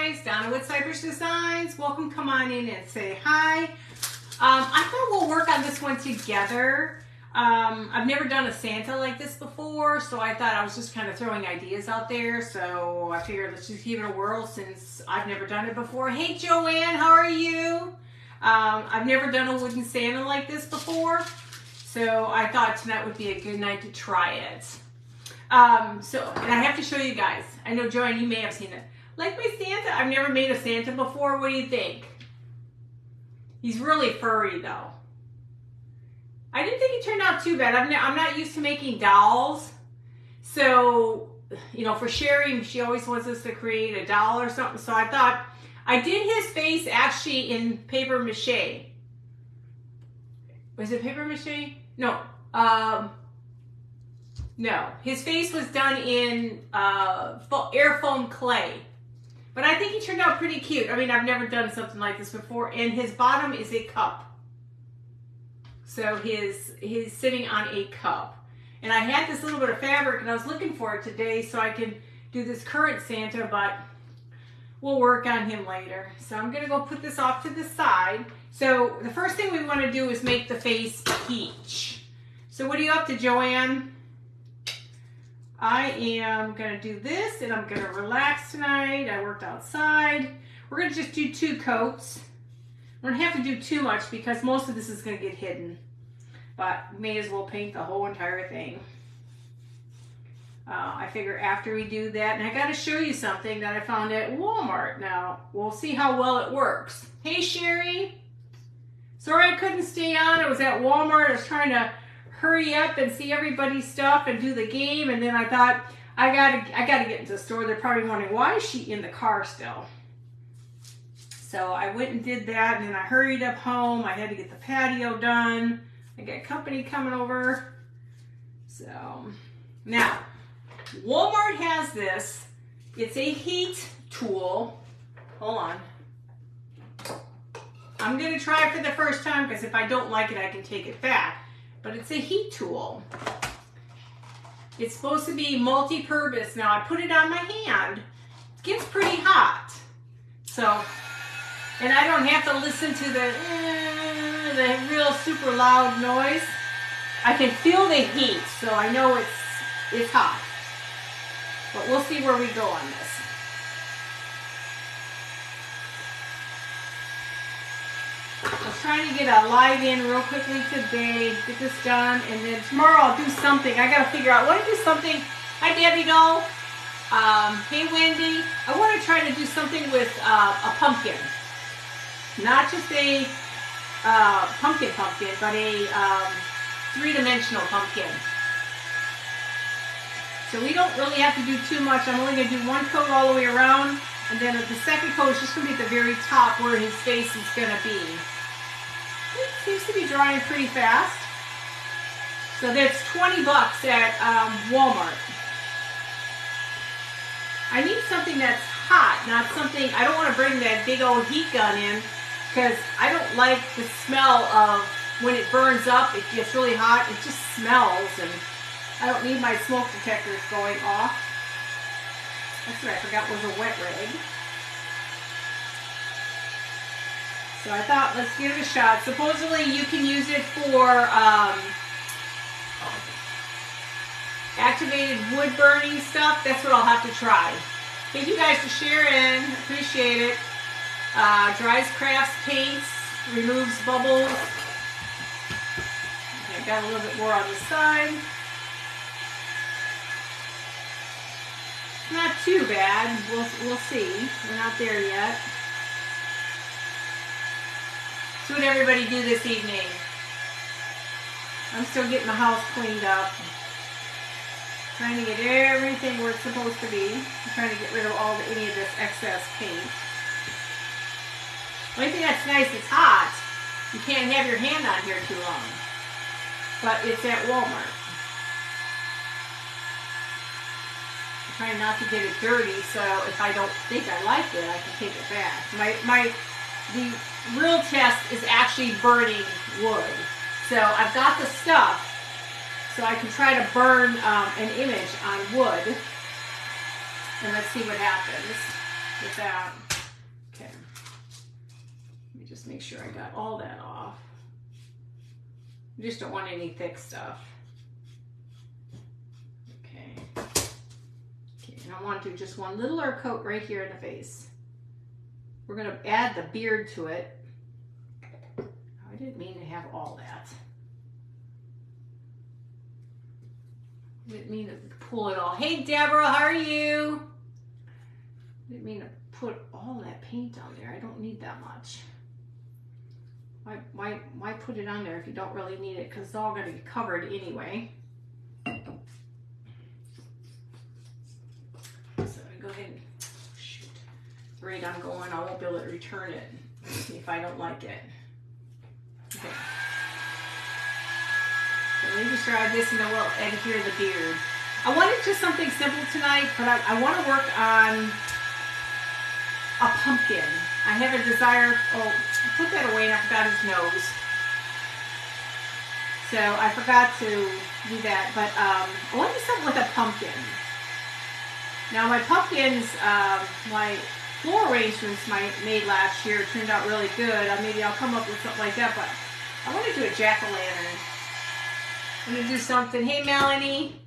guys, Donna with Cypress Designs. Welcome, come on in and say hi. I thought we'll work on this one together. I've never done a Santa like this before, so I thought I was just kind of throwing ideas out there. So I figured let's just give it a whirl since I've never done it before. Hey Joanne, how are you? I've never done a wooden Santa like this before, so I thought tonight would be a good night to try it. And I have to show you guys. I know Joanne, you may have seen it. Like my Santa, I've never made a Santa before. What do you think? He's really furry though. I didn't think he turned out too bad. I'm not used to making dolls. So, you know, for Sherry, she always wants us to create a doll or something. So I thought, I did his face actually in paper mache. Was it paper mache? No. No. His face was done in air foam clay. But I think he turned out pretty cute. I mean, I've never done something like this before. And his bottom is a cup. So he's sitting on a cup. And I had this little bit of fabric and I was looking for it today so I can do this current Santa, but we'll work on him later. So I'm gonna go put this off to the side. So the first thing we wanna do is make the face peach. So what are you up to, Joanne? I am gonna do this and I'm gonna relax tonight. I worked outside. We're gonna just do 2 coats. We don't have to do too much because most of this is gonna get hidden. But may as well paint the whole entire thing. I figure after we do that, and I gotta show you something that I found at Walmart. Now, we'll see how well it works. Hey Sherry, sorry I couldn't stay on. I was at Walmart. I was trying to hurry up and see everybody's stuff and do the game, and then I thought I gotta get into the store. They're probably wondering, why is she in the car still? So I went and did that, and then I hurried up home. I had to get the patio done. I got company coming over. So now Walmart has this. It's a heat tool. Hold on. I'm gonna try it for the first time because if I don't like it, I can take it back. But it's a heat tool. It's supposed to be multi-purpose. Now I put it on my hand. It gets pretty hot. So, and I don't have to listen to the real super loud noise. I can feel the heat, so I know it's hot. But we'll see where we go on this. I was trying to get a live in real quickly today, get this done, and then tomorrow I'll do something. I gotta figure out, I want to do something. Hi Debbie doll. Hey Wendy. I want to try to do something with a pumpkin. Not just a pumpkin, but a 3-dimensional pumpkin. So we don't really have to do too much. I'm only going to do 1 coat all the way around, and then the second coat is just going to be at the very top where his face is going to be. It seems to be drying pretty fast. So that's $20 at Walmart. I need something that's hot, not something, I don't want to bring that big old heat gun in because I don't like the smell of when it burns up, it gets really hot, it just smells, and I don't need my smoke detectors going off. That's what I forgot was a wet rag. So I thought, let's give it a shot. Supposedly you can use it for activated wood burning stuff. That's what I'll have to try. Thank you guys for sharing. Appreciate it. Dries crafts paints, removes bubbles. Okay, got a little bit more on the side. Not too bad. We'll see. We're not there yet. So what did everybody do this evening? I'm still getting the house cleaned up. Trying to get everything where it's supposed to be. I'm trying to get rid of any of this excess paint. The only thing that's nice, it's hot. You can't have your hand on here too long. But it's at Walmart. I'm trying not to get it dirty, so if I don't think I like it, I can take it back. The real test is actually burning wood. So I've got the stuff. So I can try to burn an image on wood. And let's see what happens with that. Just make sure I got all that off. You just don't want any thick stuff. Okay. Okay, and I want to do just one littler coat right here in the face. We're going to add the beard to it. I didn't mean to have all that. I didn't mean to pull it all. Hey, Deborah, how are you? I didn't mean to put all that paint on there. I don't need that much. Why put it on there if you don't really need it? Because it's all going to get covered anyway. So I go ahead and shoot. The rate I'm going, I won't be able to return it if I don't like it. Okay. So let me just grab this and then we'll adhere the beard. I wanted just something simple tonight, but I want to work on a pumpkin. I have a desire, oh, I put that away and I forgot his nose. So I forgot to do that, but I want to do something with a pumpkin. Now my pumpkins, my floor arrangements I made last year turned out really good. Maybe I'll come up with something like that, but I want to do a jack-o'-lantern. I'm going to do something. Hey, Melanie.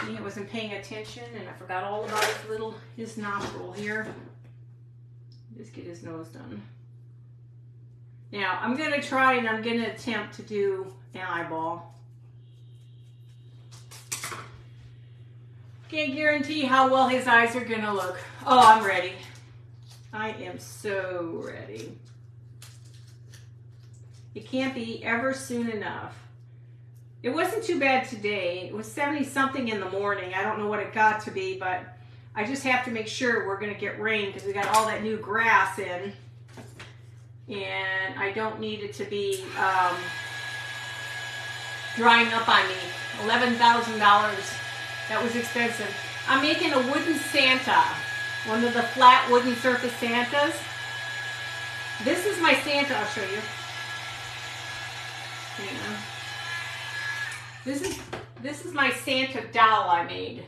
See, I wasn't paying attention and I forgot all about his nostril here. Just get his nose done. Now, I'm going to try and I'm going to attempt to do an eyeball. Can't guarantee how well his eyes are going to look. Oh, I'm ready. I am so ready. It can't be ever soon enough. It wasn't too bad today. It was 70 something in the morning. I don't know what it got to be, but I just have to make sure we're going to get rain because we got all that new grass in. And I don't need it to be drying up on me. $11,000. That was expensive. I'm making a wooden Santa. One of the flat wooden surface Santas. This is my Santa. I'll show you. Hang on. This is my Santa doll I made.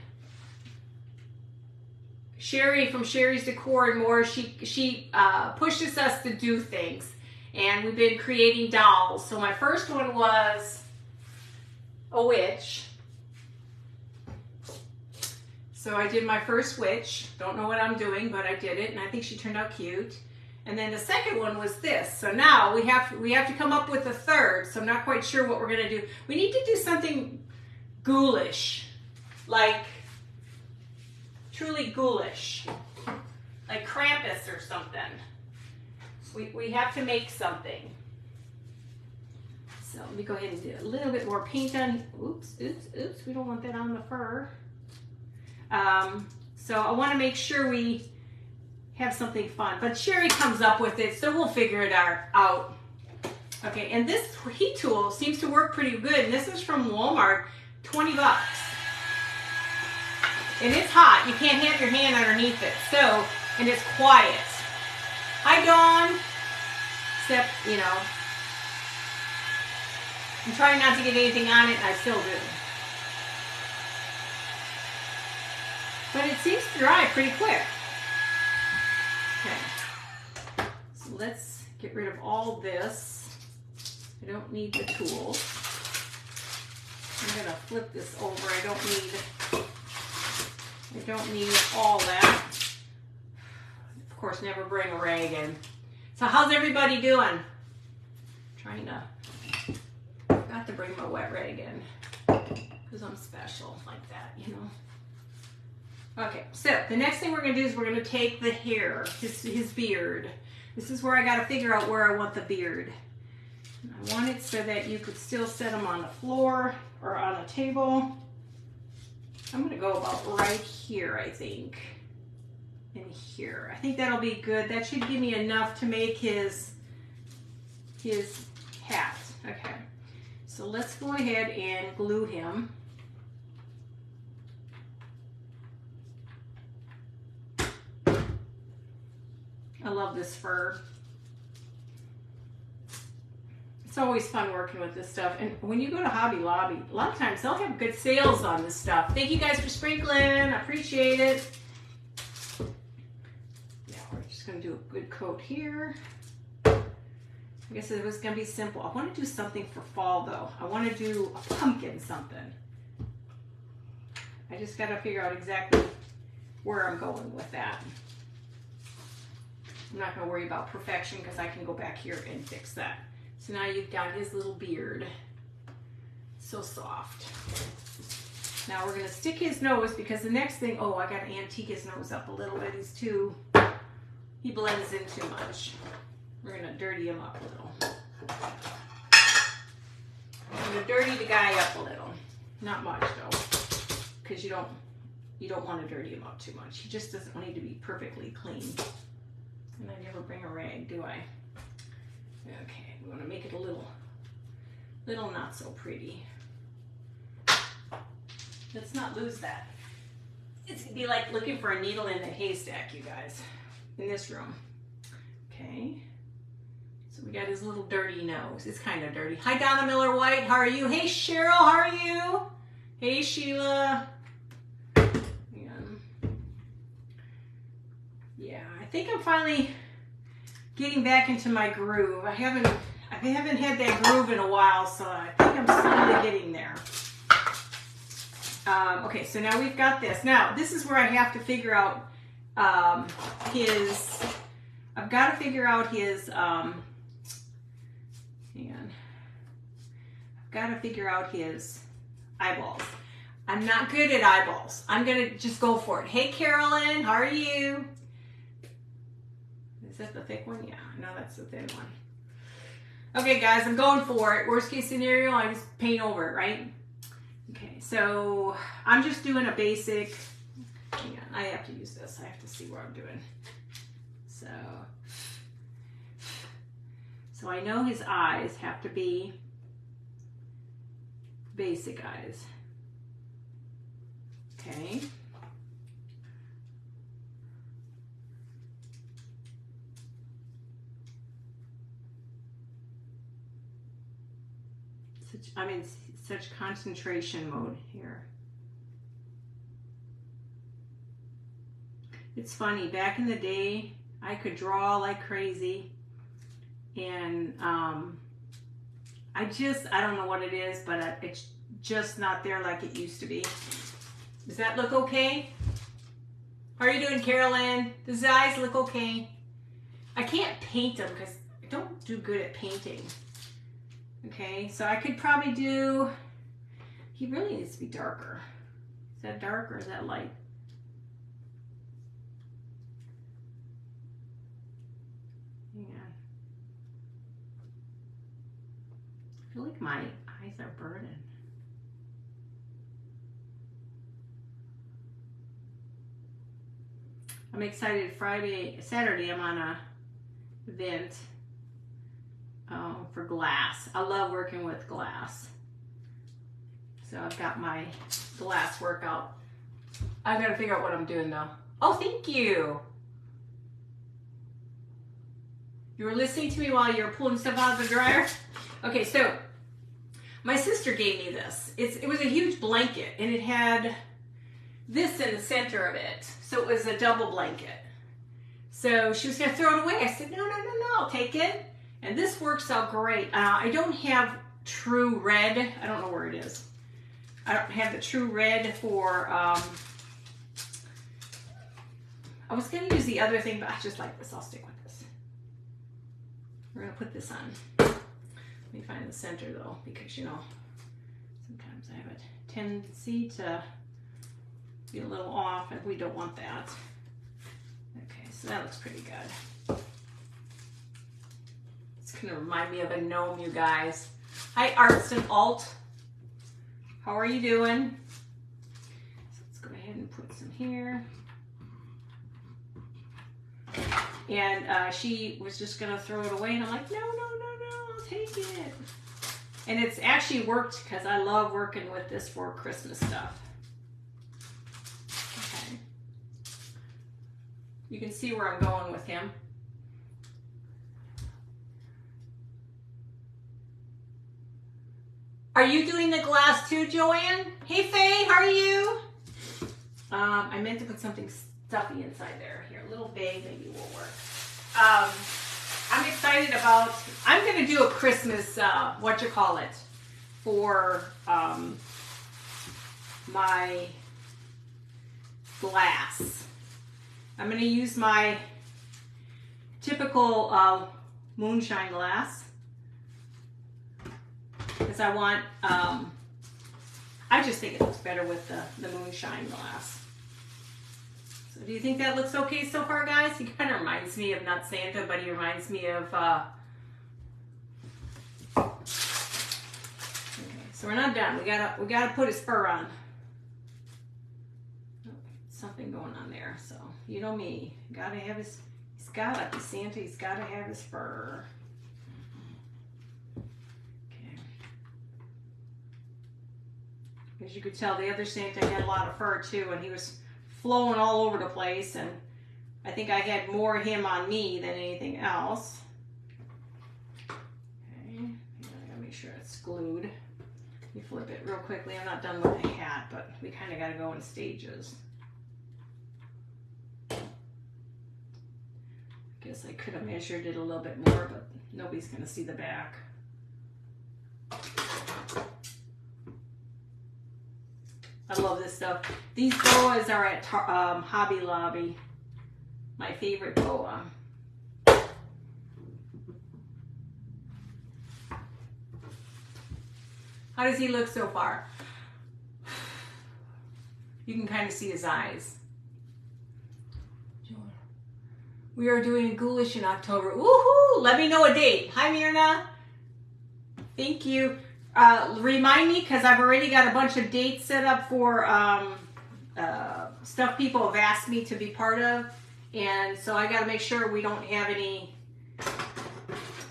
Sherry from Sherry's Decor and More, she pushes us to do things. And we've been creating dolls. So my first one was a witch. So I did my first witch. Don't know what I'm doing, but I did it. And I think she turned out cute. And then the second one was this. So now we have to come up with a third. So I'm not quite sure what we're going to do. We need to do something ghoulish. Like truly ghoulish. Like Krampus or something. We have to make something. So let me go ahead and do a little bit more paint on. Oops. We don't want that on the fur. So I want to make sure we have something fun. But Sherry comes up with it, so we'll figure it out. Okay, and this heat tool seems to work pretty good. And this is from Walmart, 20 bucks. And it's hot. You can't have your hand underneath it. So, and it's quiet. Hi, Dawn. Except, you know, I'm trying not to get anything on it, and I still do. But it seems to dry pretty quick. Okay, so let's get rid of all this. I don't need the tools. I'm gonna flip this over. I don't need all that. Of course, never bring a rag in. So how's everybody doing? Trying to, got to bring my wet rag in because I'm special like that, you know. Okay, so the next thing we're going to do is we're going to take the hair, his beard. This is where I got to figure out where I want the beard. And I want it so that you could still set them on the floor or on a table. I'm going to go about right here, I think. And here. I think that'll be good. That should give me enough to make his hat. Okay, so let's go ahead and glue him. I love this fur. It's always fun working with this stuff. And when you go to Hobby Lobby, a lot of times they'll have good sales on this stuff. Thank you guys for sprinkling. I appreciate it. Now we're just going to do a good coat here. I guess it was going to be simple. I want to do something for fall, though. I want to do a pumpkin something. I just got to figure out exactly where I'm going with that. I'm not going to worry about perfection because I can go back here and fix that. So now you've got his little beard. So soft. Now we're going to stick his nose because the next thing, oh, I got to antique his nose up a little bit. He blends in too much. We're going to dirty him up a little. I'm going to dirty the guy up a little. Not much though, because you don't want to dirty him up too much. He just doesn't need to be perfectly clean. And I never bring a rag, do I? Okay, we want to make it a little not so pretty. Let's not lose that. It's gonna be like looking for a needle in a haystack, you guys, in this room. Okay. So we got his little dirty nose. It's kind of dirty. Hi, Donna Miller White. How are you? Hey, Cheryl. How are you? Hey, Sheila. Yeah, I think I'm finally getting back into my groove. I haven't had that groove in a while, so I think I'm slowly getting there. Okay, so now we've got this. Now, this is where I have to figure out his eyeballs. I'm not good at eyeballs. I'm gonna just go for it. Hey, Carolyn, how are you? Is that the thick one? Yeah, no, that's the thin one. Okay, guys, I'm going for it. Worst case scenario, I just paint over it, right? Okay, so I'm just doing a basic, hang on, I have to use this. I have to see what I'm doing. So I know his eyes have to be basic eyes. Okay. I'm in such concentration mode here. It's funny, back in the day, I could draw like crazy, and I don't know what it is, but it's just not there like it used to be. Does that look okay? How are you doing, Carolyn? Does the eyes look okay? I can't paint them because I don't do good at painting. Okay, so I could probably do, he really needs to be darker. Is that dark or is that light? Yeah. I feel like my eyes are burning. I'm excited. Saturday, I'm on a event for glass. I love working with glass. So I've got my glass workout. I've got to figure out what I'm doing though. Oh, thank you. You were listening to me while you were pulling stuff out of the dryer? Okay, so my sister gave me this. It was a huge blanket, and it had this in the center of it. So it was a double blanket. So she was going to throw it away. I said, no, I'll take it. And this works out great. I don't have true red. I don't know where it is. I don't have the true red for, I was going to use the other thing, but I just like this. I'll stick with this. We're going to put this on. Let me find the center though, because you know, sometimes I have a tendency to be a little off, and we don't want that. Okay, so that looks pretty good. It's gonna remind me of a gnome, you guys. Hi, Arts and Alt. How are you doing? So let's go ahead and put some here. And she was just gonna throw it away, and I'm like, no, I'll take it. And it's actually worked because I love working with this for Christmas stuff. Okay. You can see where I'm going with him. Are you doing the glass too, Joanne? Hey, Faye, how are you? I meant to put something stuffy inside there. Here, a little bag maybe will work. I'm excited about, I'm going to do a Christmas, whatchamacallit, for my glass. I'm going to use my typical moonshine glass because I want, I just think it looks better with the moonshine glass. So do you think that looks okay so far, guys? He kind of reminds me of, not Santa, but he reminds me of, okay, so we're not done. We gotta put his fur on. Oh, something going on there, so you know me. Gotta have his, he's gotta be Santa, he's gotta have his fur. As you could tell, the other Santa had a lot of fur too, and he was flowing all over the place, and I think I had more of him on me than anything else. Okay, I gotta make sure it's glued. Let me flip it real quickly. I'm not done with the hat, but we kind of gotta go in stages. I guess I could have measured it a little bit more, but nobody's gonna see the back. I love this stuff. These boas are at Hobby Lobby. My favorite boa. How does he look so far? You can kind of see his eyes. We are doing Ghoulish in October. Woohoo! Let me know a date. Hi, Myrna. Thank you. Remind me, because I've already got a bunch of dates set up for stuff people have asked me to be part of, and so I got to make sure we don't have any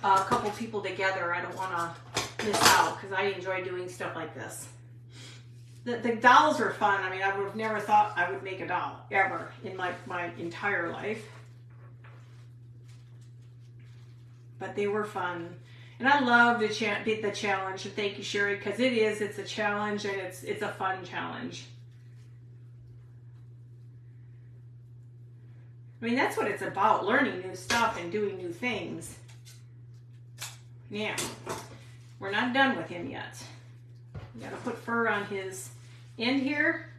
a couple people together. I don't want to miss out because I enjoy doing stuff like this. The dolls are fun. I mean, I would have never thought I would make a doll ever in my entire life, but they were fun. And I love the challenge, and thank you, Sherry, because it's a challenge, and it's a fun challenge. I mean, that's what it's about, learning new stuff and doing new things. Yeah, we're not done with him yet. We gotta put fur on his end here.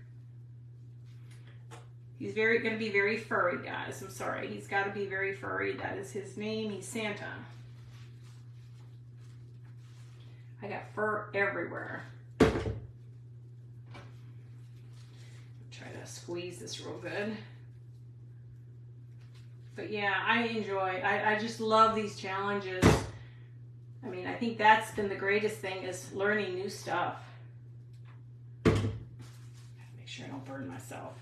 He's gonna be very furry, guys. I'm sorry, he's gotta be very furry. That is his name, he's Santa. I got fur everywhere. Try to squeeze this real good. But yeah, I just love these challenges. I mean, I think that's been the greatest thing, is learning new stuff. Make sure I don't burn myself.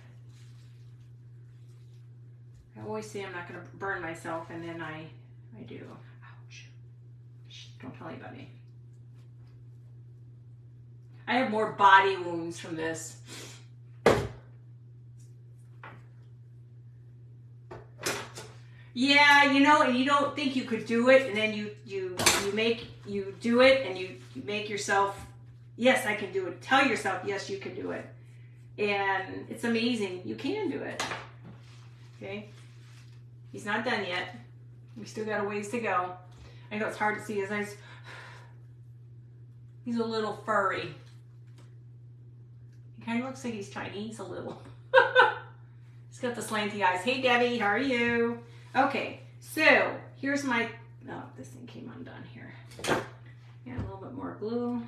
I always say I'm not gonna burn myself, and then I do. Ouch. Shh, don't tell anybody. I have more body wounds from this. Yeah, you know, and you don't think you could do it, and then you do it, and you make yourself, yes, I can do it. Tell yourself, yes, you can do it. And it's amazing. You can do it. Okay? He's not done yet. We still got a ways to go. I know it's hard to see his eyes. He's a little furry. Kind of looks like he's Chinese a little. He's got the slanty eyes. Hey, Debbie, how are you? Okay, so here's my, oh, this thing came undone here. Yeah, a little bit more glue.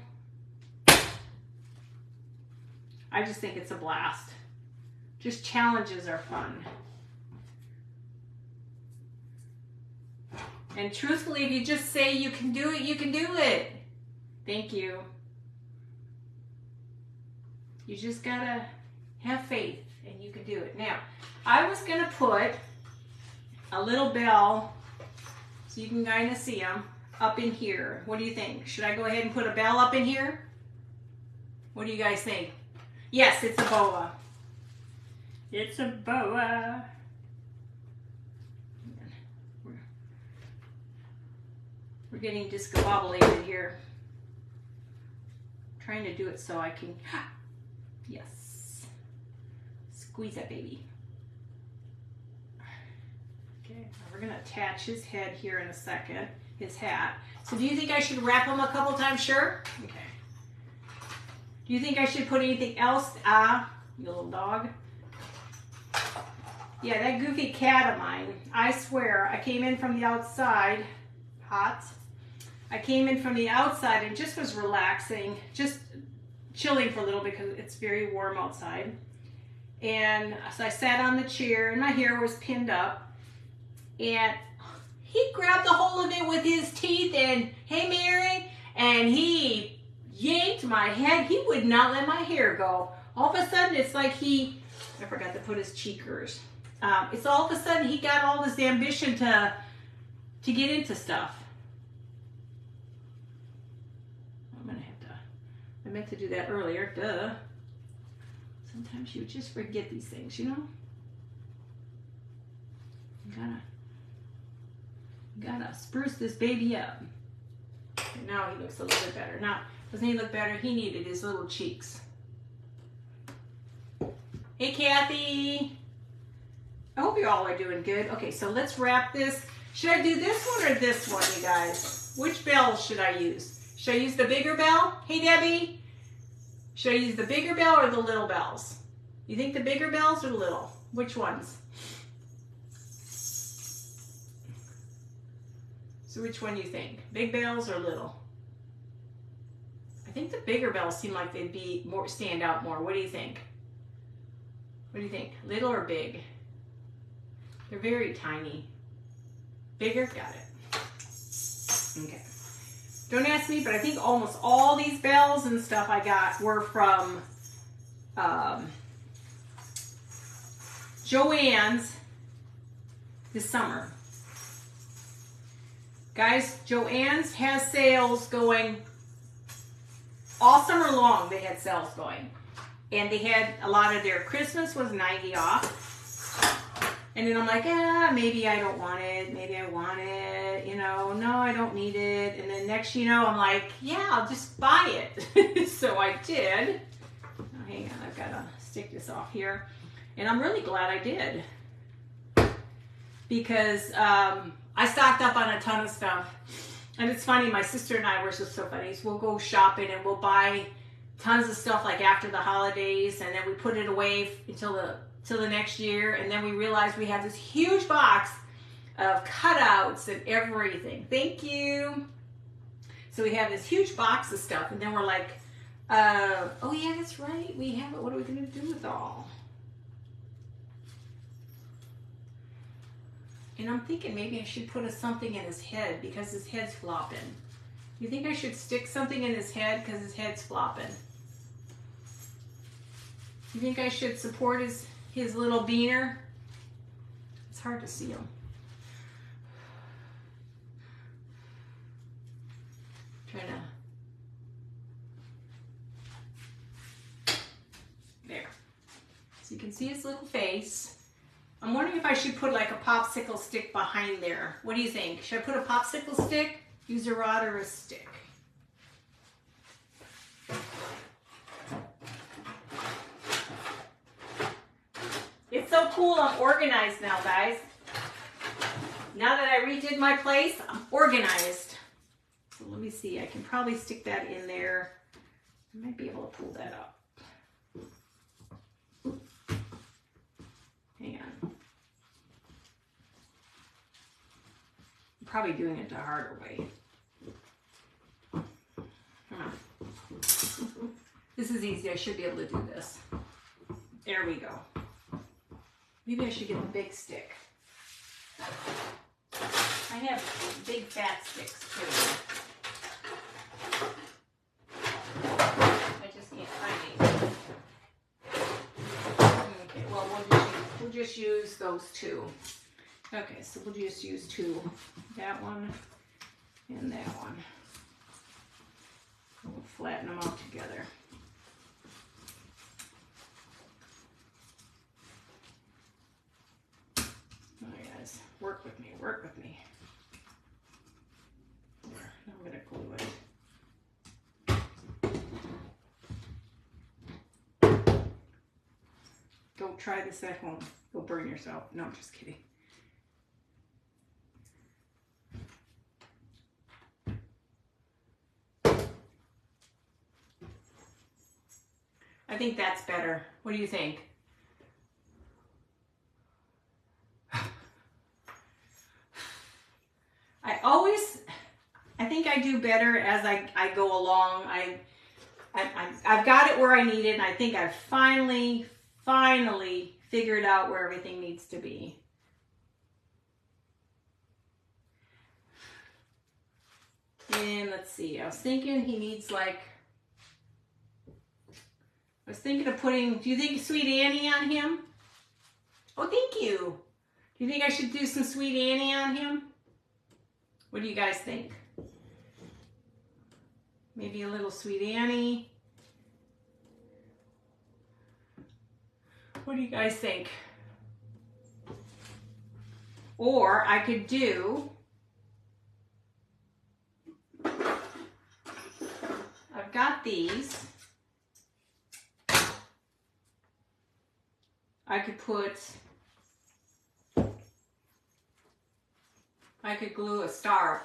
I just think it's a blast. Just challenges are fun. And truthfully, if you just say you can do it, you can do it. Thank you. You just gotta have faith, and you can do it. Now, I was gonna put a little bell, so you can kind of see them, up in here. What do you think? Should I go ahead and put a bell up in here? What do you guys think? Yes, it's a boa. It's a boa. We're getting discombobulated here. I'm trying to do it so I can, yes. Squeeze that baby. Okay, now we're going to attach his head here in a second, his hat. So do you think I should wrap him a couple times? Sure? Okay. Do you think I should put anything else? You little dog. Yeah, that goofy cat of mine, I swear, I came in from the outside, hot. I came in from the outside and just was relaxing, just chilling for a little because it's very warm outside. And so I sat on the chair and my hair was pinned up. And he grabbed a hold of it with his teeth and, hey Mary, and he yanked my head. He would not let my hair go. All of a sudden, it's like I forgot to put his cheekers. It's all of a sudden he got all this ambition to get into stuff. I'm gonna have to, I meant to do that earlier, duh. Sometimes you just forget these things, you know? You gotta spruce this baby up. And now he looks a little bit better. Now, doesn't he look better? He needed his little cheeks. Hey, Kathy. I hope you all are doing good. Okay, so let's wrap this. Should I do this one or this one, you guys? Which bell should I use? Should I use the bigger bell? Hey, Debbie. Should I use the bigger bell or the little bells? You think the bigger bells or little? Which ones? So which one do you think? Big bells or little? I think the bigger bells seem like they'd be more, stand out more. What do you think? What do you think? Little or big? They're very tiny. Bigger? Got it. Okay. Don't ask me, but I think almost all these bells and stuff I got were from Joann's this summer. Guys, Joann's has sales going all summer long. They had sales going. And they had a lot of their Christmas was 90 off. And then I'm like, maybe I don't want it. Maybe I want it. You know, no, I don't need it. And then next, you know, I'm like, yeah, I'll just buy it. So I did. Oh, hang on, I've got to stick this off here. And I'm really glad I did. Because I stocked up on a ton of stuff. And it's funny, my sister and I were just so funny. We'll go shopping and we'll buy tons of stuff like after the holidays. And then we put it away until the next year, and then we realized we have this huge box of cutouts and everything. Thank you. So we have this huge box of stuff, and then we're like, oh yeah, that's right, we have it. What are we going to do with it all? And I'm thinking maybe I should put something in his head because his head's flopping. You think I should stick something in his head because his head's flopping? You think I should support his little beaner? It's hard to see him. Trying to. There. So you can see his little face. I'm wondering if I should put like a popsicle stick behind there. What do you think? Should I put a popsicle stick, use a rod, or a stick? It's so cool, I'm organized now, guys. Now that I redid my place, I'm organized. So let me see, I can probably stick that in there. I might be able to pull that up. Hang on. I'm probably doing it the harder way. Come on. This is easy, I should be able to do this. There we go. Maybe I should get the big stick. I have big fat sticks too. I just can't find any. Okay, well we'll just use those two. Okay, so we'll just use two. That one and that one. We'll flatten them out together. Work with me, work with me. There, now I'm going to glue it. Don't try this at home. You'll burn yourself. No, I'm just kidding. I think that's better. What do you think? I think I do better as I go along. I've got it where I need it, and I think I've finally figured out where everything needs to be. And let's see, I was thinking he needs like, I was thinking of putting, do you think Sweet Annie on him? Oh, thank you. Do you think I should do some Sweet Annie on him? What do you guys think? Maybe a little Sweet Annie. What do you guys think? Or I could do, I've got these. I could glue a star,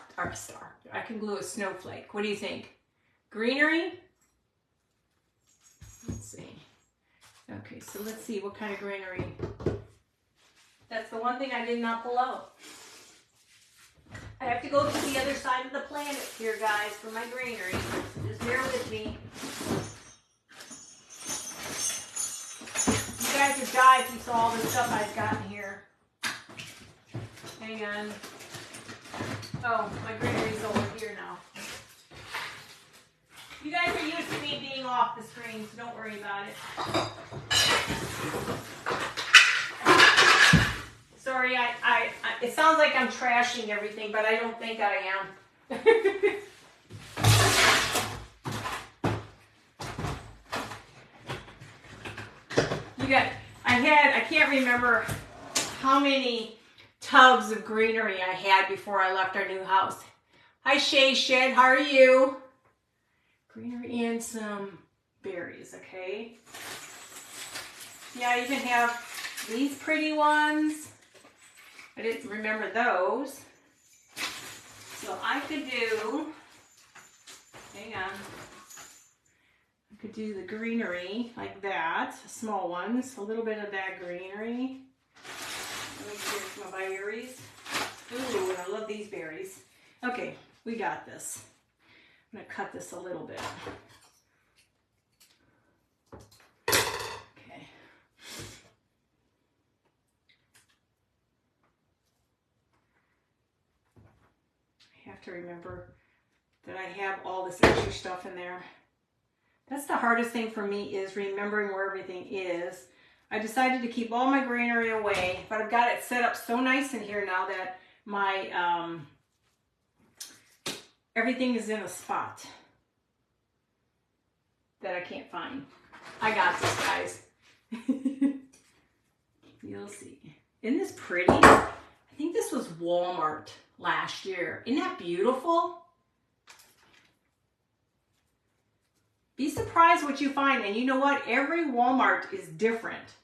I can glue a snowflake. What do you think? Greenery? Let's see. Okay, so let's see what kind of greenery. That's the one thing I did not pull out. I have to go to the other side of the planet here, guys, for my greenery. Just bear with me. You guys would die if you saw all the stuff I've gotten here. Hang on. Oh, my greenery's over here now. You guys are used to me being off the screen, so don't worry about it. Sorry, it sounds like I'm trashing everything, but I don't think I am. I can't remember how many tubs of greenery I had before I left our new house. Hi Shay Shed, how are you? Greenery and some berries, okay? Yeah, I even have these pretty ones. I didn't remember those. So I could do, hang on. I could do the greenery like that, small ones, a little bit of that greenery. Let me here's my berries. Ooh, and I love these berries. Okay, we got this. I'm gonna cut this a little bit. Okay. I have to remember that I have all this extra stuff in there. That's the hardest thing for me, is remembering where everything is. I decided to keep all my greenery away, but I've got it set up so nice in here now that my everything is in a spot that I can't find. I got this, guys. You'll see. Isn't this pretty? I think this was Walmart last year. Isn't that beautiful? Be surprised what you find. And you know what? Every Walmart is different.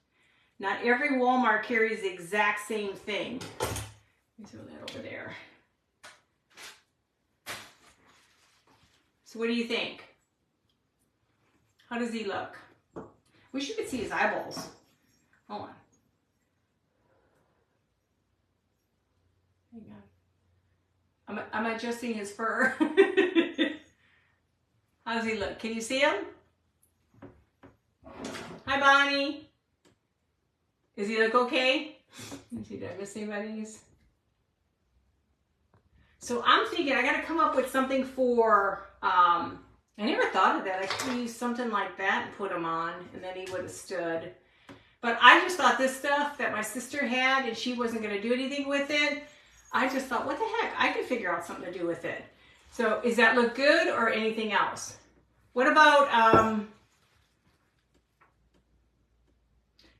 Not every Walmart carries the exact same thing. Let me throw that over there. So what do you think? How does he look? Wish you could see his eyeballs. Hold on. Hang on. I'm adjusting his fur. How does he look? Can you see him? Hi, Bonnie. Does he look okay? Let's see, did I miss anybody's? So I'm thinking I got to come up with something for, I never thought of that. I could use something like that and put him on, and then he would have stood. But I just thought this stuff that my sister had, and she wasn't going to do anything with it, I just thought, what the heck? I could figure out something to do with it. So does that look good or anything else? What about,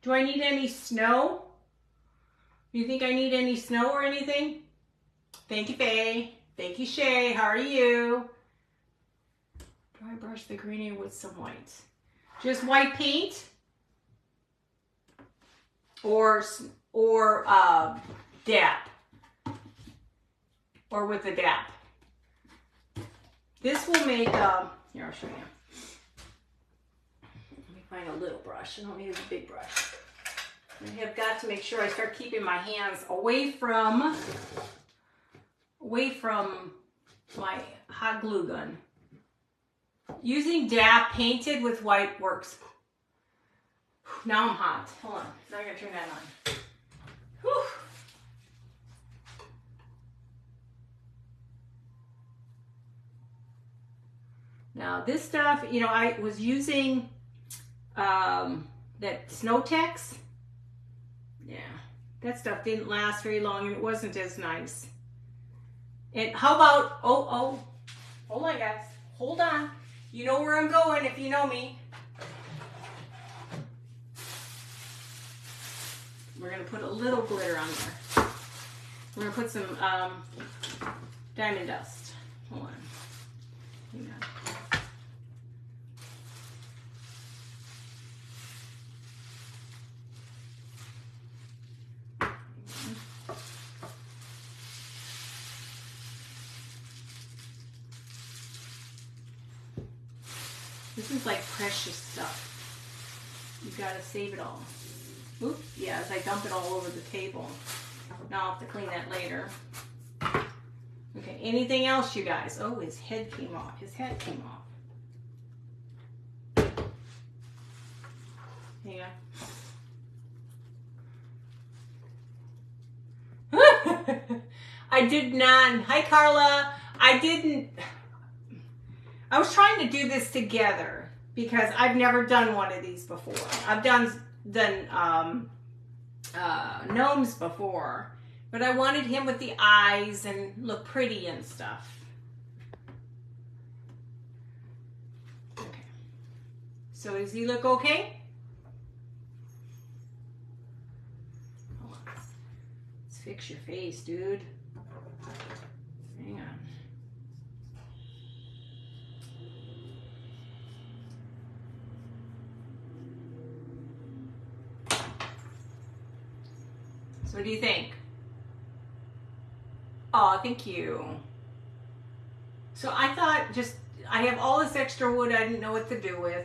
do I need any snow? Do you think I need any snow or anything? Thank you, Faye. Thank you, Shay. How are you? Dry brush the greenery with some white. Just white paint? Or DAP? Or with the DAP? This will make, here, I'll show you. Let me Find a little brush. I don't need a big brush. I have got to make sure I start keeping my hands away from my hot glue gun. Using DAP painted with white works. Now I'm hot. Hold on. Now I gotta turn that on. Whew. Now this stuff, you know, I was using that Snow-Tex. Yeah, that stuff didn't last very long and it wasn't as nice. And how about, hold on guys, hold on. You know where I'm going if you know me. We're gonna put a little glitter on there. We're gonna put some diamond dust. Hold on. Hang on. This is like precious stuff. You gotta save it all. Oops, yeah, as I dump it all over the table. Now I'll have to clean that later. Okay, anything else, you guys? Oh, his head came off. His head came off. Hang on. I did not. Hi, Carla. I was trying to do this together because I've never done one of these before. I've done gnomes before, but I wanted him with the eyes and look pretty and stuff. Okay. So does he look okay? Hold on. Let's fix your face, dude. Hang on. So what do you think? Oh, thank you. So I thought I have all this extra wood I didn't know what to do with.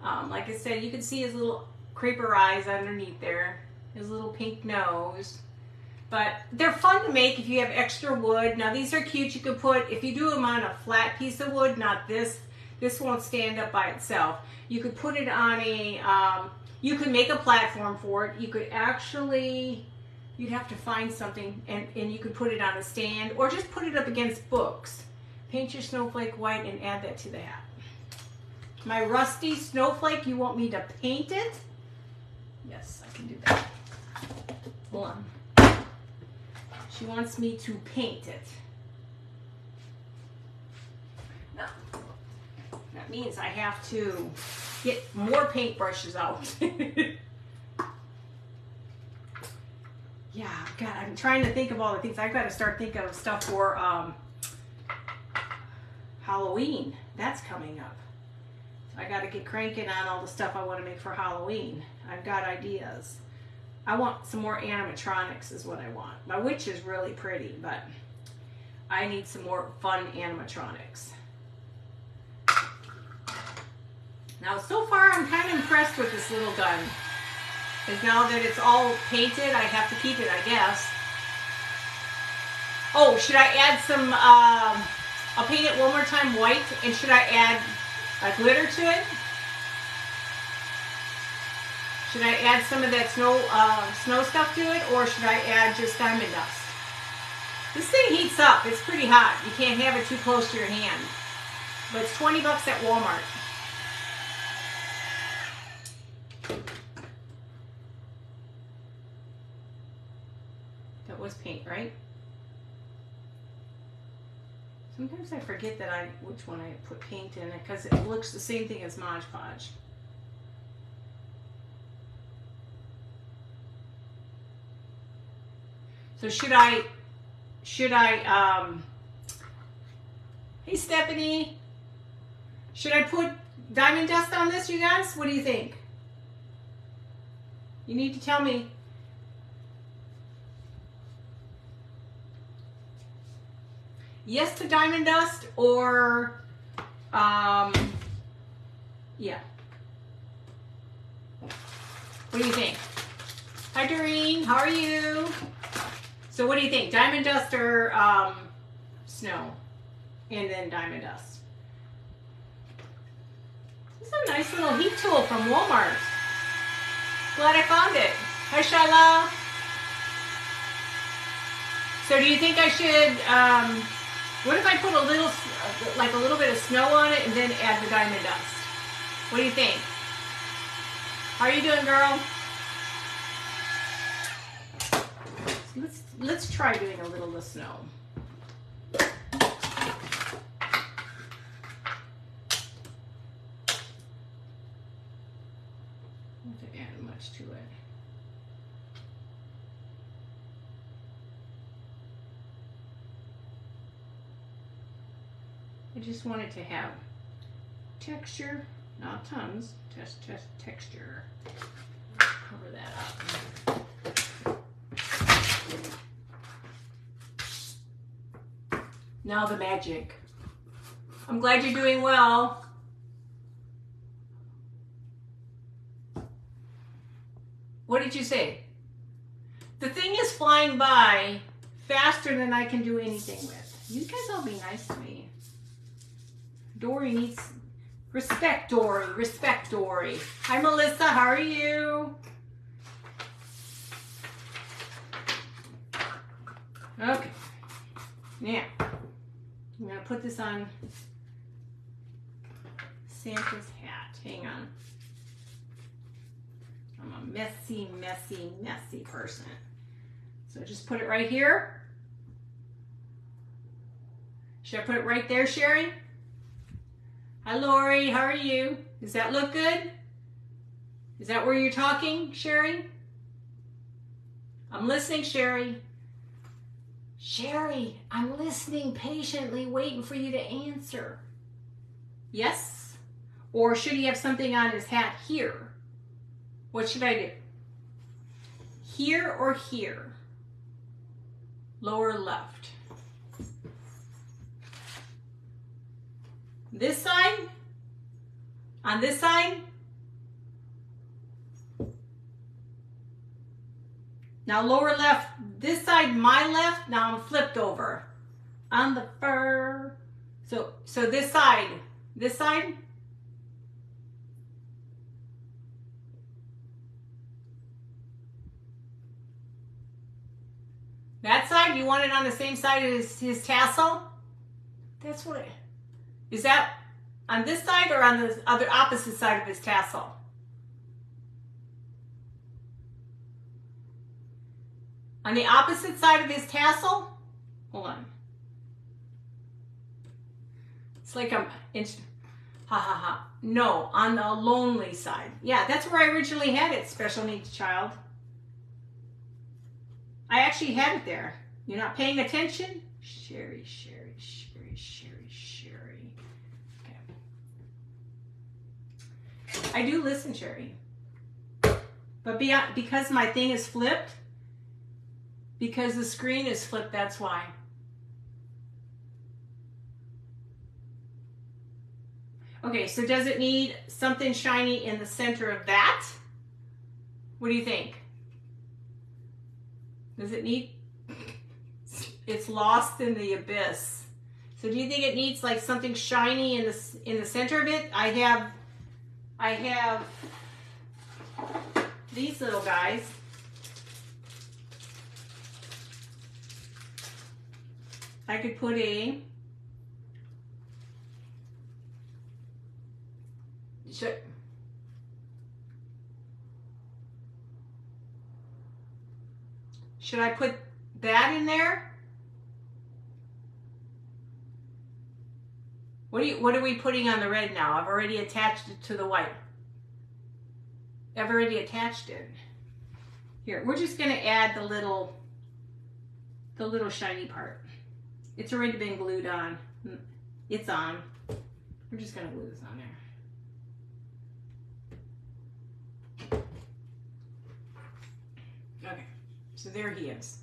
Like I said, you can see his little creeper eyes underneath there. His little pink nose. But they're fun to make if you have extra wood. Now these are cute. You could put, if you do them on a flat piece of wood, not this. This won't stand up by itself. You could put it on a, you could make a platform for it. You could actually... You'd have to find something and you could put it on a stand or just put it up against books. Paint your snowflake white and add that to the hat. My rusty snowflake, you want me to paint it? Yes, I can do that. Hold on. She wants me to paint it. Now, that means I have to get more paintbrushes out. Yeah, God, I'm trying to think of all the things. I've got to start thinking of stuff for Halloween. That's coming up. So I got to get cranking on all the stuff I want to make for Halloween. I've got ideas. I want some more animatronics is what I want. My witch is really pretty, but I need some more fun animatronics. Now, so far, I'm kind of impressed with this little gun. Because now that it's all painted, I have to keep it, I guess. Oh, should I add some, I'll paint it one more time white, and should I add a glitter to it? Should I add some of that snow stuff to it, or should I add just diamond dust? This thing heats up. It's pretty hot. You can't have it too close to your hand. But it's 20 bucks at Walmart. Was paint, right? Sometimes I forget that which one I put paint in it because it looks the same thing as Mod Podge. So should I hey Stephanie, should I put diamond dust on this, you guys? What do you think? You need to tell me. Yes to diamond dust, or yeah. What do you think? Hi, Doreen. How are you? So what do you think? Diamond dust or snow? And then diamond dust. This is a nice little heat tool from Walmart. Glad I found it. Hi, Shyla. So do you think I should, what if I put a little, like a little bit of snow on it and then add the diamond dust? What do you think? How are you doing, girl? Let's try doing a little of the snow. Not to add much to it. I just want it to have texture, not tons, texture. Cover that up. Now the magic. I'm glad you're doing well. What did you say? The thing is flying by faster than I can do anything with. You guys all be nice to me. Dory needs respect, Dory. Respect, Dory. Hi, Melissa. How are you? Okay. Now, I'm going to put this on Santa's hat. Hang on. I'm a messy, messy, messy person. So just put it right here. Should I put it right there, Sherry? Hi, Lori. How are you? Does that look good? Is that where you're talking, Sherry? I'm listening, Sherry. Sherry, I'm listening patiently, waiting for you to answer. Yes? Or should he have something on his hat here? What should I do? Here or here? Lower left. This side? On this side? Now lower left, this side, my left, now I'm flipped over. On the fur. So this side. That side, you want it on the same side as his tassel? That's what it, is that on this side or on the other opposite side of his tassel? On the opposite side of his tassel? Hold on. It's like I'm, No, on the lonely side. Yeah, that's where I originally had it, special needs child. I actually had it there. You're not paying attention? Sherry. Okay. I do listen, Sherry. But because my thing is flipped, because the screen is flipped, that's why. Okay, so does it need something shiny in the center of that? What do you think? Does it need, it's lost in the abyss. So do you think it needs like something shiny in the center of it? I have these little guys. I could put a, should I put that in there? What are we putting on the red now? I've already attached it to the white. I've already attached it. Here, we're just gonna add the little shiny part. It's already been glued on. It's on. We're just gonna glue this on there. Okay, so there he is.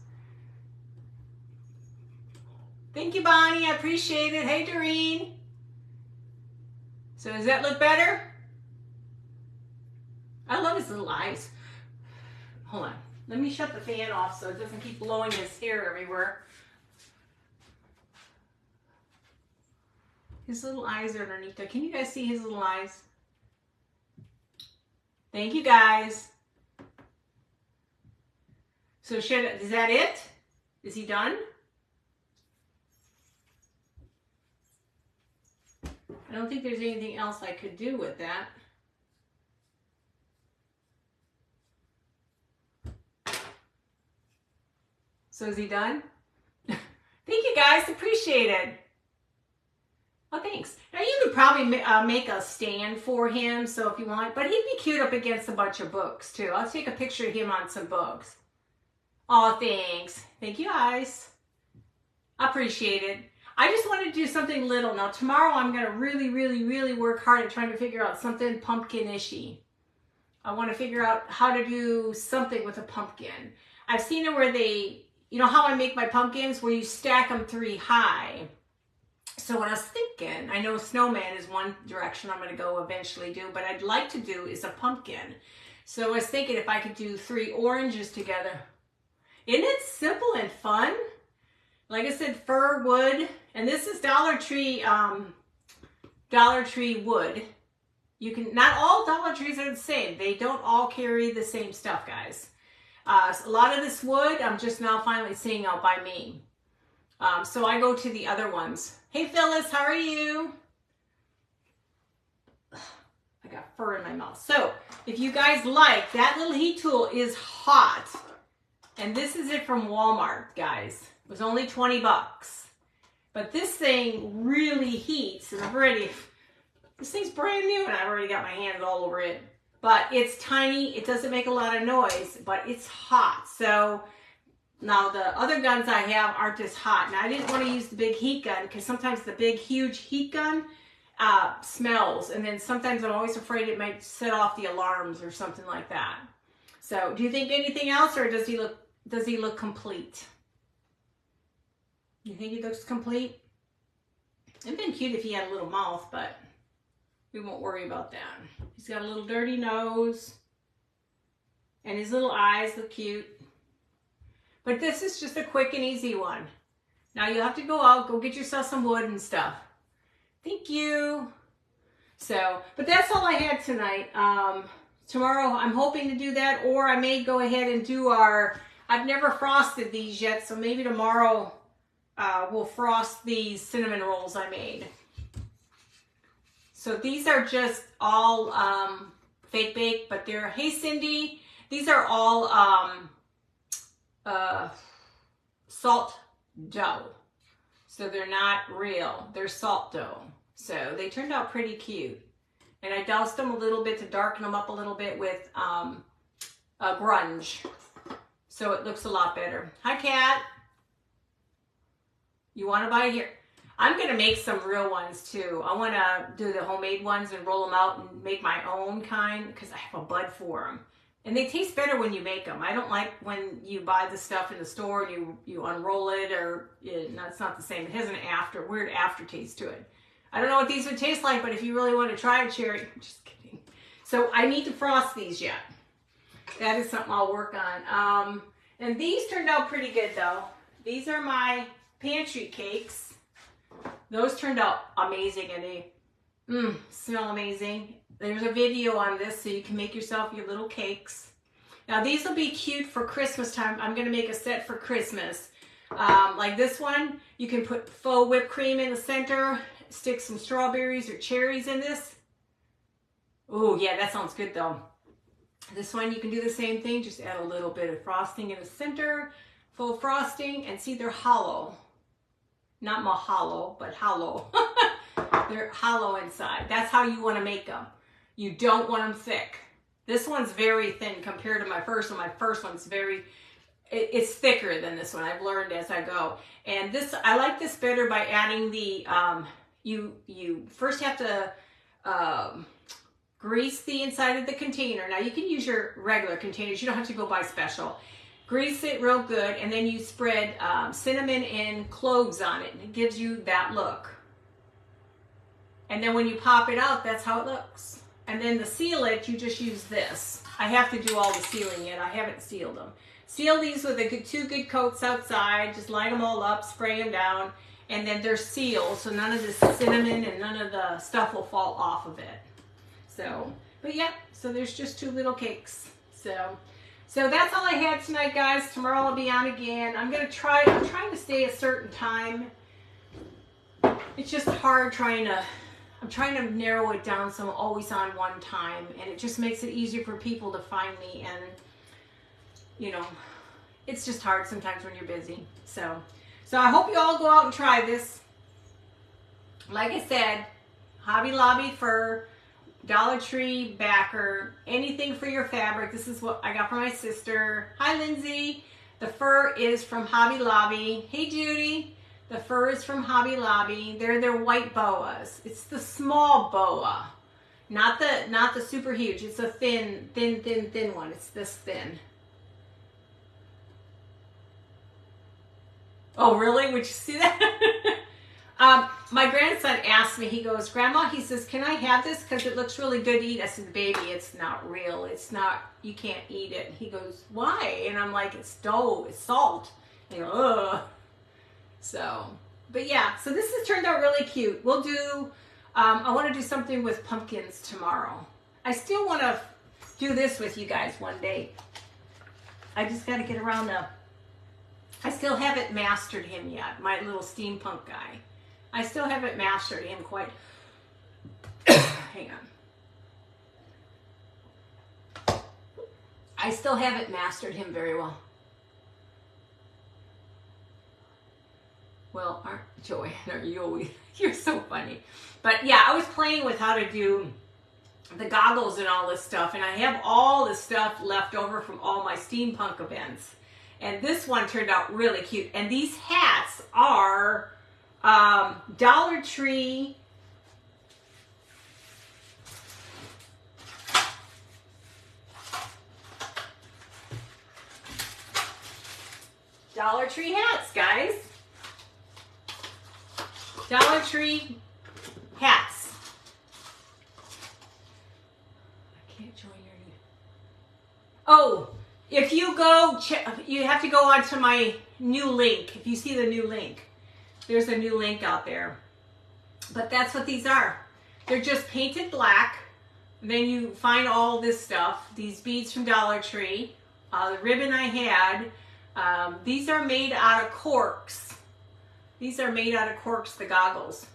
Thank you, Bonnie, I appreciate it. Hey, Doreen. So does that look better? I love his little eyes. hold on. Let me shut the fan off so it doesn't keep blowing his hair everywhere. His little eyes are underneath there. Can you guys see his little eyes? Thank you, guys. So is that it? Is he done? I don't think there's anything else I could do with that. So is he done? Thank you, guys. Appreciate it. Oh, thanks. Now you could probably make a stand for him, so if you want, but he'd be cute up against a bunch of books too. I'll take a picture of him on some books. Oh, thanks. Thank you, guys. I appreciate it. I just wanted to do something little. Now tomorrow I'm going to really work hard at trying to figure out something pumpkin-ishy. I want to figure out how to do something with a pumpkin. I've seen it where they, you know how I make my pumpkins, where you stack them 3 high. So what I was thinking, I know snowman is one direction I'm going to go eventually do, but I'd like to do is a pumpkin. So I was thinking if I could do 3 oranges together. Isn't it simple and fun? Like I said, fir wood, and this is Dollar Tree wood. You can, not all Dollar Trees are the same. They don't all carry the same stuff, guys. A lot of this wood, I'm just now finally seeing out by me. So I go to the other ones. Hey Phyllis, how are you? I got fur in my mouth. So if you guys like, that little heat tool is hot. And this is it from Walmart, guys. It was only 20 bucks. But this thing really heats, and this thing's brand new, and I've already got my hands all over it. But it's tiny, it doesn't make a lot of noise, but it's hot. So now the other guns I have aren't as hot. Now I didn't want to use the big heat gun because sometimes the big, huge heat gun smells. And then sometimes I'm always afraid it might set off the alarms or something like that. So do you think anything else, or does he look complete? You think he looks complete? It'd been cute if he had a little mouth, but we won't worry about that. He's got a little dirty nose, and his little eyes look cute. But this is just a quick and easy one. Now you have to go out, go get yourself some wood and stuff. Thank you. So, but that's all I had tonight. Tomorrow I'm hoping to do that, or I may go ahead and do I've never frosted these yet, so maybe tomorrow we'll frost these cinnamon rolls I made. So these are just all fake bake, but they're, hey Cindy, these are all salt dough. So they're not real, they're salt dough. So they turned out pretty cute. And I doused them a little bit to darken them up a little bit with grunge. So it looks a lot better. Hi, Kat. You want to buy here? I'm going to make some real ones too. I want to do the homemade ones and roll them out and make my own kind because I have a bud for them. And they taste better when you make them. I don't like when you buy the stuff in the store and you unroll it, or it's not the same. It has an weird aftertaste to it. I don't know what these would taste like, but if you really want to try it, Cherry, just kidding. So I need to frost these yet. That is something I'll work on. And these turned out pretty good though. These are my pantry cakes. Those turned out amazing, and they smell amazing. There's a video on this so you can make yourself your little cakes. Now these will be cute for Christmas time. I'm going to make a set for Christmas. Like this one, you can put faux whipped cream in the center, stick some strawberries or cherries in this. Oh yeah, that sounds good though. This one you can do the same thing, just add a little bit of frosting in the center, faux frosting, and see they're hollow. Not mahalo, but hollow. They're hollow inside. That's how you want to make them. You don't want them thick. This one's very thin compared to my first one. My first one's it's thicker than this one. I've learned as I go. And this, I like this better by adding the, you first have to grease the inside of the container. Now you can use your regular containers. You don't have to go buy special. Grease it real good, and then you spread cinnamon and cloves on it, and it gives you that look. And then when you pop it out, that's how it looks. And then to seal it, you just use this. I have to do all the sealing yet. I haven't sealed them. Seal these with two good coats outside. Just line them all up, spray them down, and then they're sealed, so none of the cinnamon and none of the stuff will fall off of it. So, but yeah, so there's just 2 little cakes. So that's all I had tonight, guys. Tomorrow I'll be on again. I'm trying to stay a certain time. It's just hard I'm trying to narrow it down so I'm always on one time, and it just makes it easier for people to find me, and you know, it's just hard sometimes when you're busy. So I hope you all go out and try this. Like I said, Hobby Lobby fur, Dollar Tree backer, anything for your fabric. This is what I got from my sister. Hi, Lindsay. The fur is from Hobby Lobby. Hey, Judy. The fur is from Hobby Lobby. They're their white boas. It's the small boa, not the super huge. It's a thin one. It's this thin. Oh, really? Would you see that? My grandson asked me, he goes, Grandma, he says, can I have this? Because it looks really good to eat. I said, baby, it's not real. It's not, you can't eat it. He goes, why? And I'm like, it's dough, it's salt. And he goes, ugh. So, but yeah, so this has turned out really cute. We'll do, I want to do something with pumpkins tomorrow. I still want to do this with you guys one day. I just got to get around I still haven't mastered him yet, my little steampunk guy. I still haven't mastered him quite. Hang on. I still haven't mastered him very well. Well, Joanne, are you always, you're so funny. But yeah, I was playing with how to do the goggles and all this stuff, and I have all this stuff left over from all my steampunk events. And this one turned out really cute. And these hats are Dollar Tree. Dollar Tree hats, guys. Dollar Tree hats. I can't join your new. Oh, if you go, you have to go onto my new link. If you see the new link, there's a new link out there. But that's what these are. They're just painted black. Then you find all this stuff. These beads from Dollar Tree. The ribbon I had. These are made out of corks. These are made out of corks, the goggles.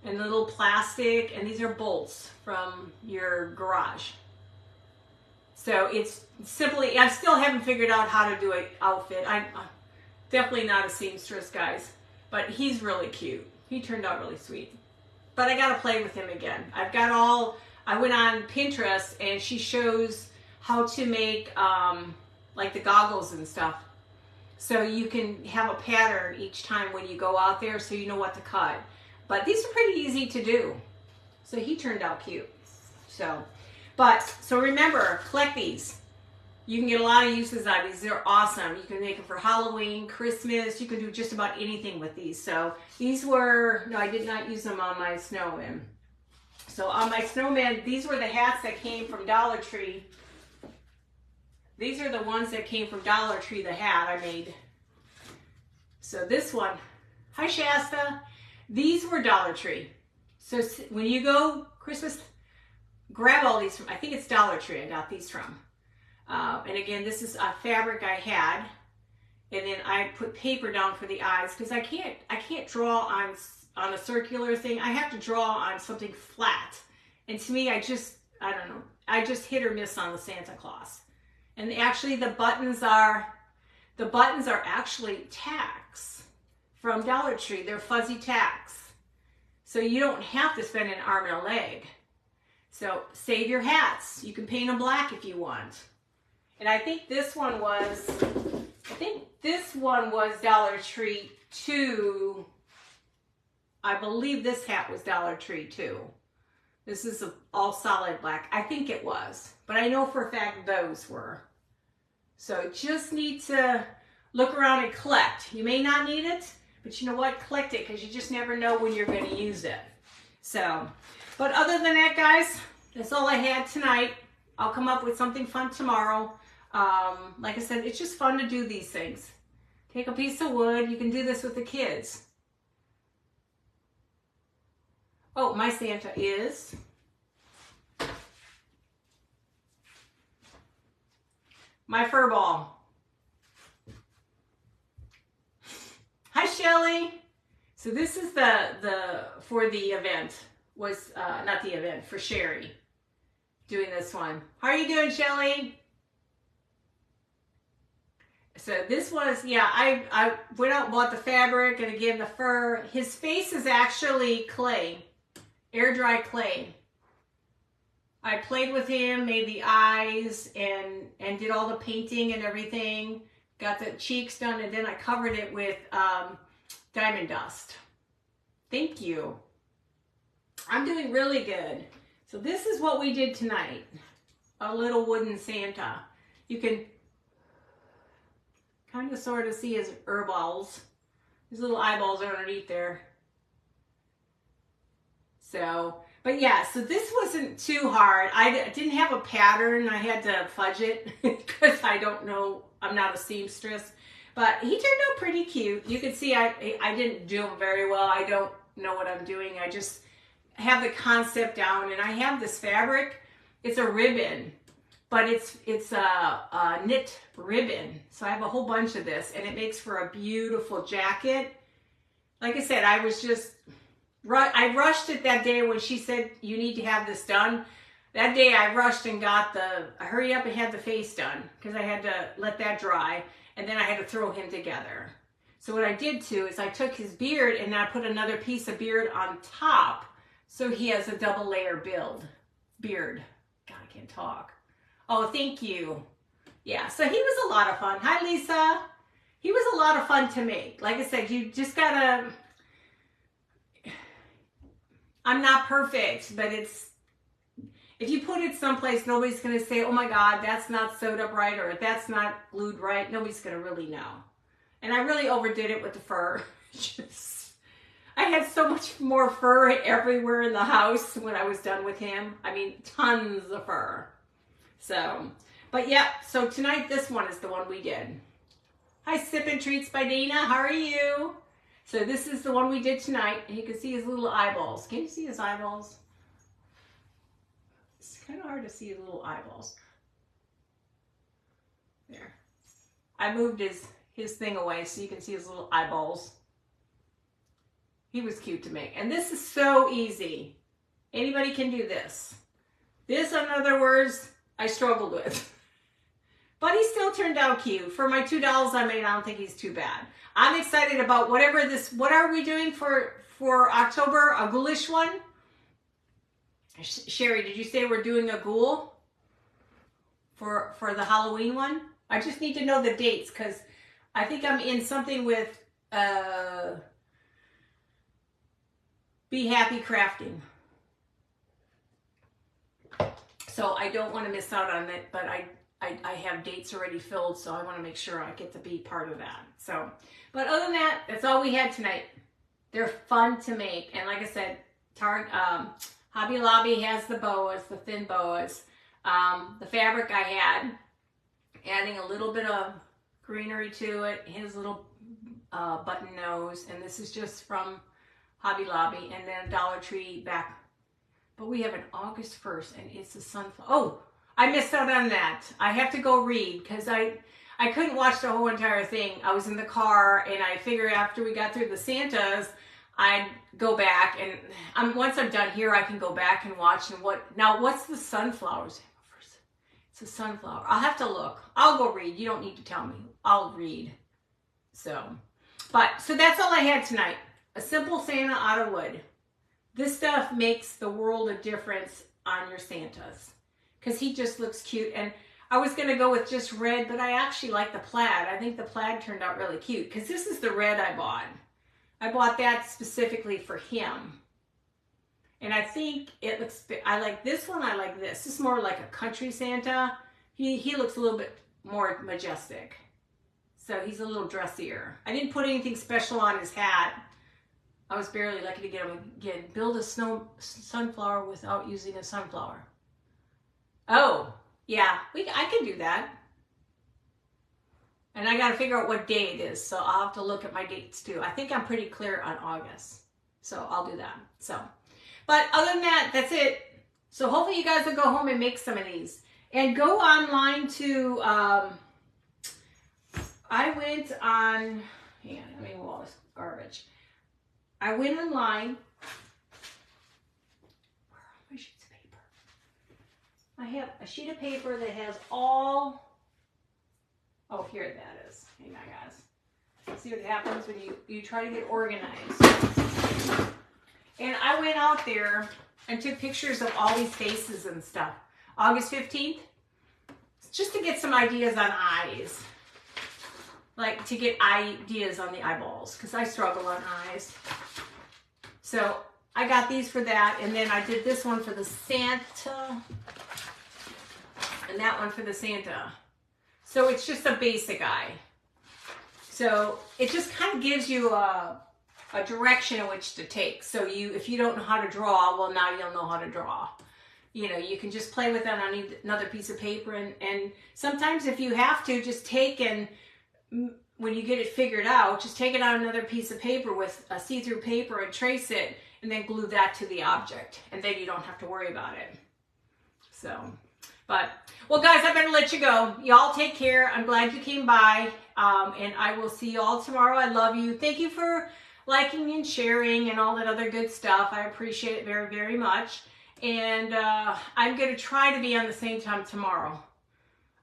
And the little plastic, and these are bolts from your garage. So it's simply, I still haven't figured out how to do an outfit. I'm definitely not a seamstress, guys. But he's really cute. He turned out really sweet. But I got to play with him again. I went on Pinterest, and she shows how to make like the goggles and stuff. So you can have a pattern each time when you go out there so you know what to cut. But these are pretty easy to do. So he turned out cute. So remember, collect these. You can get a lot of uses out of these. They're awesome. You can make them for Halloween, Christmas. You can do just about anything with these. So these were, no, I did not use them on my snowman. So on my snowman, these were the hats that came from Dollar Tree. These are the ones that came from Dollar Tree, the hat I made. So this one, hi Shasta. These were Dollar Tree. So when you go Christmas, grab all these from, I think it's Dollar Tree I got these from. And again, this is a fabric I had. And then I put paper down for the eyes because I can't draw on a circular thing. I have to draw on something flat. And to me, I don't know. I just hit or miss on the Santa Claus. And actually the buttons are actually tacks from Dollar Tree. They're fuzzy tacks. So you don't have to spend an arm and a leg. So save your hats. You can paint them black if you want. And I think this one was Dollar Tree too. I believe this hat was Dollar Tree too. This is all solid black. I think it was. But I know for a fact those were. So just need to look around and collect. You may not need it, but you know what? Collect it because you just never know when you're going to use it. So, but other than that, guys, That's all I had tonight. I'll come up with something fun tomorrow. Like I said, it's just fun to do these things. Take a piece of wood. You can do this with the kids. Oh, my Santa is my fur ball. Hi, Shelly. So this is the for the event. Was not the event, for Sherry doing this one. How are you doing, Shelly? So this was, yeah, I went out and bought the fabric, and again the fur. His face is actually clay, air dry clay. I played with him, made the eyes, and did all the painting and everything. Got the cheeks done, and then I covered it with diamond dust. Thank you. I'm doing really good. So this is what we did tonight. A little wooden Santa. You can kind of sort of see his eyeballs. His little eyeballs are underneath there. So, but yeah, so this wasn't too hard. I didn't have a pattern. I had to fudge it because I don't know. I'm not a seamstress. But he turned out pretty cute. You can see I didn't do him very well. I don't know what I'm doing. I just have the concept down, and I have this fabric. It's a ribbon, but it's a knit ribbon. So I have a whole bunch of this, and it makes for a beautiful jacket. Like I said, I rushed it that day when she said you need to have this done. That day I rushed and got I hurried up and had the face done because I had to let that dry, and then I had to throw him together. So what I did too is I took his beard and I put another piece of beard on top. So he has a double layer beard. God, I can't talk. Oh, thank you. Yeah, so he was a lot of fun. Hi, Lisa. He was a lot of fun to make. Like I said, you just gotta, I'm not perfect, but if you put it someplace, nobody's gonna say, oh my God, that's not sewed up right, or that's not glued right. Nobody's gonna really know. And I really overdid it with the fur. I had so much more fur everywhere in the house when I was done with him. I mean, tons of fur. So, but yeah, so tonight this one is the one we did. Hi, Sippin' Treats by Dana. How are you? So this is the one we did tonight. And you can see his little eyeballs. Can you see his eyeballs? It's kind of hard to see his little eyeballs. There. I moved his thing away so you can see his little eyeballs. He was cute to make. And this is so easy. Anybody can do this. This, in other words, I struggled with. But he still turned out cute. For my $2 I made, I don't think he's too bad. I'm excited about whatever this, what are we doing for October? A ghoulish one? Sherry, did you say we're doing a ghoul for the Halloween one? I just need to know the dates because I think I'm in something with Be Happy Crafting. So I don't want to miss out on it, but I have dates already filled, so I want to make sure I get to be part of that. So, but other than that, that's all we had tonight. They're fun to make. And like I said, Hobby Lobby has the boas, the thin boas. The fabric I had, adding a little bit of greenery to it, his little button nose, and this is just from Hobby Lobby, and then Dollar Tree back. But we have an August 1st, and it's a sunflower. Oh, I missed out on that. I have to go read, because I couldn't watch the whole entire thing. I was in the car, and I figured after we got through the Santas, I'd go back, and once I'm done here, I can go back and watch. And what's the sunflowers? It's a sunflower. I'll have to look. I'll go read. You don't need to tell me. I'll read. So that's all I had tonight. A simple Santa out of wood. This stuff makes the world of difference on your Santas because he just looks cute. And I was going to go with just red, but I actually like the plaid. I think the plaid turned out really cute because this is the red I bought. I bought that specifically for him. And I think it looks, I like this one, I like this. This is more like a country Santa. He looks a little bit more majestic. So he's a little dressier. I didn't put anything special on his hat. I was barely lucky to get him again. Build a sunflower without using a sunflower. Oh, yeah, I can do that. And I got to figure out what day it is, so I'll have to look at my dates too. I think I'm pretty clear on August, so I'll do that. So, but other than that, that's it. So hopefully you guys will go home and make some of these. And go online to, I went on, hang on, let me move all this garbage. I went online. Where are my sheets of paper? I have a sheet of paper that has all, oh, here that is. Hang on, guys. See what happens when you try to get organized. And I went out there and took pictures of all these faces and stuff. August 15th, just to get some ideas on eyes. Like to get ideas on the eyeballs, because I struggle on eyes. So I got these for that, and then I did this one for the Santa, and that one for the Santa. So it's just a basic eye. So it just kind of gives you a direction in which to take. So if you don't know how to draw, well, now you'll know how to draw. You know, you can just play with that on another piece of paper, and sometimes if you have to, just take and when you get it figured out, just take it on another piece of paper with a see-through paper and trace it, and then glue that to the object, and then you don't have to worry about it. So, but, well guys, I better let you go. Y'all take care. I'm glad you came by, and I will see you all tomorrow. I love you. Thank you for liking and sharing and all that other good stuff. I appreciate it very, very much. And I'm going to try to be on the same time tomorrow.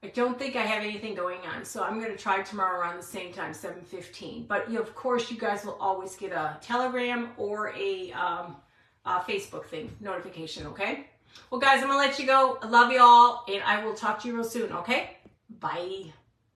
I don't think I have anything going on, so I'm going to try tomorrow around the same time, 7:15. But of course, you guys will always get a Telegram or a Facebook thing notification, okay? Well, guys, I'm going to let you go. I love you all, and I will talk to you real soon, okay? Bye.